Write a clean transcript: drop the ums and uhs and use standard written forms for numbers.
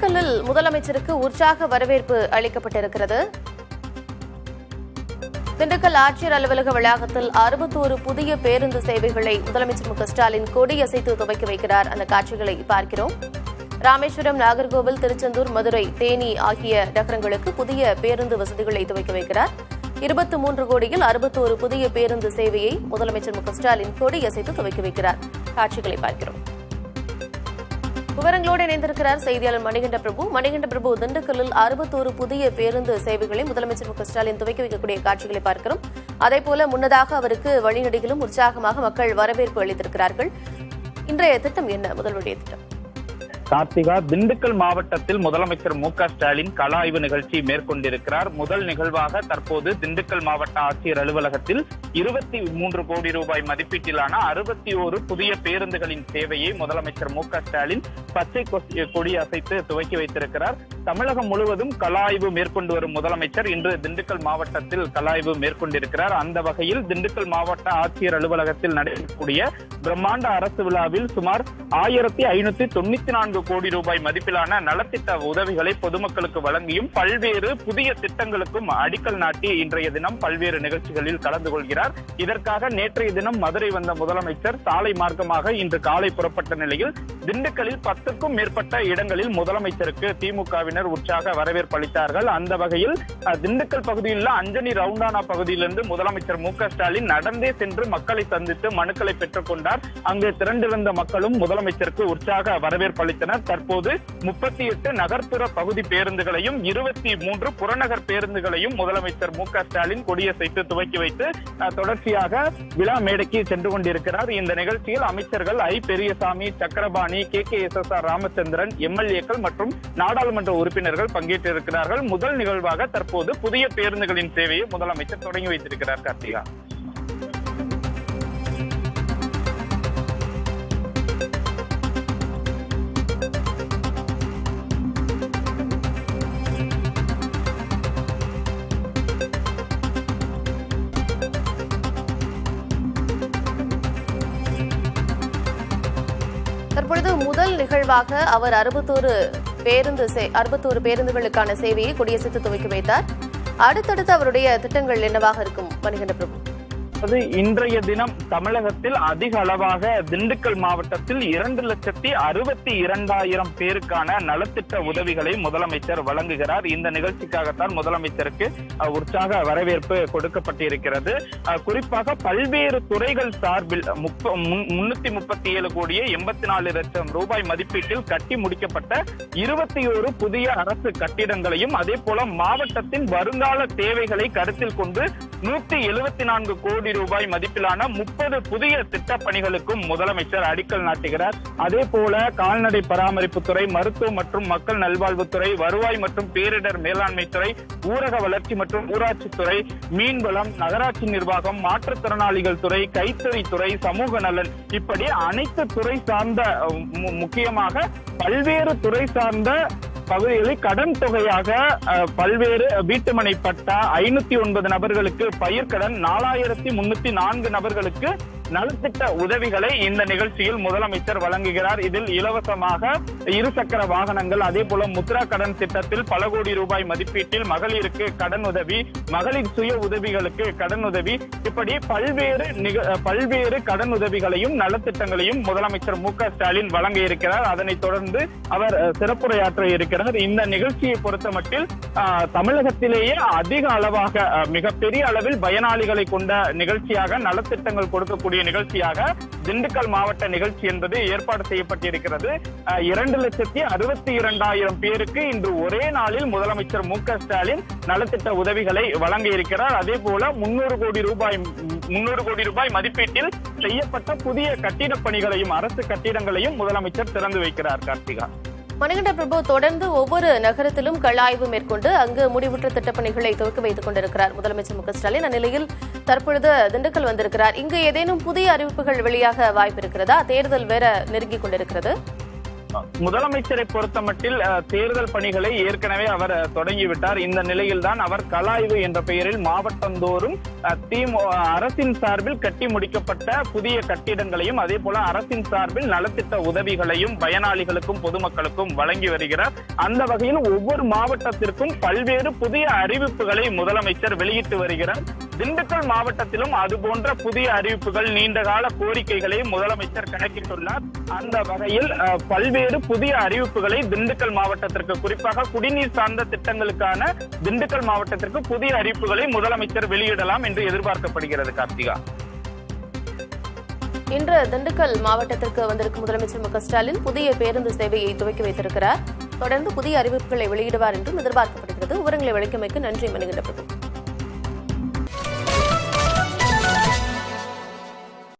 திண்டுக்கல்லில் முதலமைச்சருக்கு உற்சாக வரவேற்பு அளிக்கப்பட்டிருக்கிறது. திண்டுக்கல் ஆட்சியர் அலுவலக வளாகத்தில் 61 புதிய பேருந்து சேவைகளை முதலமைச்சர் மு.க.ஸ்டாலின் கொடியசைத்து துவக்கி வைக்கிறார். அந்த காட்சிகளை பார்க்கிறோம். ராமேஸ்வரம், நாகர்கோவில், திருச்செந்தூர், மதுரை, தேனி ஆகிய நகரங்களுக்கு புதிய பேருந்து வசதிகளை துவக்கி வைக்கிறார். 23 கோடியில் 61 புதிய பேருந்து சேவையை முதலமைச்சர் மு.க.ஸ்டாலின் கொடியசைத்து துவக்கி வைக்கிறார். காட்சிகளை பார்க்கிறோம். விவரங்களோடு இணைந்திருக்கிறார் செய்தியாளர் மணிகண்ட பிரபு. திண்டுக்கல்லில் 61 புதிய பேருந்து சேவைகளை முதலமைச்சர் மு.க.ஸ்டாலின் துவக்கி வைக்கக்கூடிய காட்சிகளை பார்க்கிறோம். அதேபோல முன்னதாக அவருக்கு வழிநெடுகிலும் உற்சாகமாக மக்கள் வரவேற்பு அளித்திருக்கிறார்கள். இன்றைய திட்டம் என்ன? முதல்வருடைய திட்டம் கார்த்திகா, திண்டுக்கல் மாவட்டத்தில் முதலமைச்சர் மு.க.ஸ்டாலின் கள ஆய்வு நிகழ்ச்சி மேற்கொண்டிருக்கிறார். முதல் நிகழ்வாக தற்போது திண்டுக்கல் மாவட்ட ஆட்சியர் அலுவலகத்தில் 23 கோடி ரூபாய் மதிப்பீட்டிலான 61 புதிய பேருந்துகளின் சேவையை முதலமைச்சர் மு.க.ஸ்டாலின் பச்சை கொடி அசைத்து துவக்கி வைத்திருக்கிறார். தமிழகம் முழுவதும் கள ஆய்வு மேற்கொண்டு வரும் முதலமைச்சர் இன்று திண்டுக்கல் மாவட்டத்தில் கள ஆய்வு மேற்கொண்டிருக்கிறார். அந்த வகையில் திண்டுக்கல் மாவட்ட ஆட்சியர் அலுவலகத்தில் நடைபெறக்கூடிய பிரம்மாண்ட அரசு விழாவில் சுமார் 1594 கோடி ரூபாய் மதிப்பிலான நலத்திட்ட உதவிகளை பொதுமக்களுக்கு வழங்கியும் பல்வேறு புதிய திட்டங்களுக்கும் அடிக்கல் நாட்டி இன்றைய தினம் பல்வேறு நிகழ்ச்சிகளில் கலந்து கொள்கிறார். இதற்காக நேற்றைய தினம் மதுரை வந்த முதலமைச்சர் சாலை மார்க்கமாக இன்று காலை புறப்பட்ட நிலையில் திண்டுக்கல்லில் 10க்கும் மேற்பட்ட இடங்களில் முதலமைச்சருக்கு திமுகவினர் உற்சாக வரவேற்பு அளித்தார்கள். அந்த வகையில் திண்டுக்கல் பகுதியில் அஞ்சனி ரவுண்டானா பகுதியிலிருந்து முதலமைச்சர் மு.க.ஸ்டாலின் நடந்தே சென்று மக்களை சந்தித்து மனுக்களை பெற்றுக் கொண்டார். அங்கு திரண்டிருந்த மக்களும் முதலமைச்சருக்கு உற்சாக வரவேற்பு அளித்தனர். தற்போது 38 நகர்ப்புற பகுதி பேருந்துகளையும் 23 புறநகர் பேருந்துகளையும் முதலமைச்சர் மு.க.ஸ்டாலின் கொடியசைத்து துவக்கி வைத்து தொடர்ச்சியாக விழா மேடைக்கு சென்று கொண்டிருக்கிறார். இந்த நிகழ்ச்சியில் அமைச்சர்கள் ஐ. பெரியசாமி, சக்கரபாணி, கே.எஸ்.ஆர். ராமச்சந்திரன், எம்எல்ஏக்கள் மற்றும் நாடாளுமன்ற உறுப்பினர்கள் பங்கேற்றிருக்கிறார்கள். முதல் நிகழ்வாக தற்போது புதிய பேருந்துகளின் சேவையை முதலமைச்சர் தொடங்கி வைத்திருக்கிறார். கார்த்திகா, தற்பொழுது முதல் நிகழ்வாக அவர் 61 பேருந்துகளுக்கான சேவையை கொடியசைத்து துவக்கி வைத்தார். அடுத்தடுத்து அவருடைய திட்டங்கள் என்னவாக இருக்கும்? மணிகண்ட பிரபு, இன்றைய தினம் தமிழகத்தில் அதிக அளவாக திண்டுக்கல் மாவட்டத்தில் 2,62,000 பேருக்கான நலத்திட்ட உதவிகளை முதலமைச்சர் வழங்குகிறார். இந்த நிகழ்ச்சிக்காகத்தான் முதலமைச்சருக்கு உற்சாக வரவேற்பு கொடுக்கப்பட்டிருக்கிறது. குறிப்பாக பல்வேறு துறைகள் சார்பில் 337 கோடியே 84 லட்சம் ரூபாய் மதிப்பீட்டில் கட்டி முடிக்கப்பட்ட 21 புதிய அரசு கட்டிடங்களையும் அதே போல மாவட்டத்தின் வருங்கால தேவைகளை கருத்தில் கொண்டு 174 கோடி ரூபாய் மதிப்பிலான 30 புதிய திட்டப் பணிகளுக்கும் முதலமைச்சர் அடிக்கல் நாட்டுகிறார். அதே போல கால்நடை பராமரிப்புத்துறை, மருத்துவ மற்றும் மக்கள் நல்வாழ்வுத்துறை, வருவாய் மற்றும் பேரிடர் மேலாண்மை துறை, ஊரக வளர்ச்சி மற்றும் ஊராட்சித்துறை, மீன்வளம், நகராட்சி நிர்வாகம், மாற்றுத்திறனாளிகள் துறை, கைத்தறித்துறை, சமூக நலன், இப்படி அனைத்து துறை சார்ந்த முக்கியமாக பல்வேறு துறை சார்ந்த பகுதிகளில் கடன் தொகையாக பல்வேறு வீட்டுமனை பட்டா 509 நபர்களுக்கு, பயிர்க்கடன் 4304 நபர்களுக்கு நலத்திட்ட உதவிகளை இந்த நிகழ்ச்சியில் முதலமைச்சர் வழங்குகிறார். இதில் இலவசமாக இருசக்கர வாகனங்கள், அதே போல முத்ரா கடன் திட்டத்தில் பல கோடி ரூபாய் மதிப்பீட்டில் மகளிருக்கு கடன் உதவி, மகளிர் சுய உதவிகளுக்கு கடன் உதவி, இப்படி பல்வேறு கடன் உதவிகளையும் நலத்திட்டங்களையும் முதலமைச்சர் மு.க.ஸ்டாலின் வழங்க இருக்கிறார். அதனைத் தொடர்ந்து அவர் சிறப்புரையாற்ற இருக்கிறார். இந்த நிகழ்ச்சியை பொறுத்தமட்டில் தமிழகத்திலேயே அதிக அளவாக மிகப்பெரிய அளவில் பயனாளிகளை கொண்ட நிகழ்ச்சியாக, நலத்திட்டங்கள் கொடுக்கக்கூடிய நிகழ்ச்சியாக திண்டுக்கல் மாவட்ட நிகழ்ச்சி என்பது ஏற்பாடு செய்யப்பட்டிருக்கிறது. 2,62,000 பேருக்கு இன்று ஒரே நாளில் முதலமைச்சர் மு.க.ஸ்டாலின் நலத்திட்ட உதவிகளை வழங்க இருக்கிறார். அதே போல 300 கோடி ரூபாய் மதிப்பீட்டில் செய்யப்பட்ட புதிய கட்டிடப் பணிகளையும் அரசு கட்டிடங்களையும் முதலமைச்சர் திறந்து வைக்கிறார். கார்த்திகா, மணிகண்ட பிரபு, தொடர்ந்து ஒவ்வொரு நகரத்திலும் கள ஆய்வு மேற்கொண்டு அங்கு முடிவுற்ற திட்டப்பணிகளை துவக்கி வைத்துக் கொண்டிருக்கிறார் முதலமைச்சர் மு.க.ஸ்டாலின். அந்நிலையில் தற்பொழுது திண்டுக்கல் வந்திருக்கிறார். இங்கு ஏதேனும் புதிய அறிவிப்புகள் வெளியாக வாய்ப்பு இருக்கிறதா? தேர்தல் வேற நெருங்கிக் கொண்டிருக்கிறது. முதலமைச்சரை பொறுத்தமட்டில் தேர்தல் பணிகளை ஏற்கனவே அவர் தொடங்கிவிட்டார். இந்த நிலையில்தான் அவர் கலாய்வு என்ற பெயரில் மாவட்டந்தோறும் அரசின் சார்பில் கட்டி முடிக்கப்பட்ட புதிய கட்டிடங்களையும் அதே போல அரசின் சார்பில் நலத்திட்ட உதவிகளையும் பயனாளிகளுக்கும் பொதுமக்களுக்கும் வழங்கி வருகிறார். அந்த வகையில் ஒவ்வொரு மாவட்டத்திற்கும் பல்வேறு புதிய அறிவிப்புகளை முதலமைச்சர் வெளியிட்டு வருகிறார். திண்டுக்கல் மாவட்டத்திலும் அதுபோன்ற புதிய அறிவிப்புகள், நீண்டகால கோரிக்கைகளை முதலமைச்சர் கணக்கிட்டுள்ளார். அந்த வகையில் பல்வேறு புதிய அறிவிப்புகளை திண்டுக்கல் மாவட்டத்திற்கு, குறிப்பாக குடிநீர் சார்ந்த திட்டங்களுக்கான திண்டுக்கல் மாவட்டத்திற்கு புதிய அறிவிப்புகளை முதலமைச்சர் வெளியிடலாம் என்று எதிர்பார்க்கப்படுகிறது. கார்த்திகா, இன்று திண்டுக்கல் மாவட்டத்திற்கு வந்திருக்கும் முதலமைச்சர் மு.க.ஸ்டாலின் புதிய பேருந்து சேவையை துவக்கி வைத்திருக்கிறார். தொடர்ந்து புதிய அறிவிப்புகளை வெளியிடுவார் என்றும் எதிர்பார்க்கப்படுகிறது. விவரங்களை வழங்கியமைக்கு நன்றி மணிகண்ட பிரபு.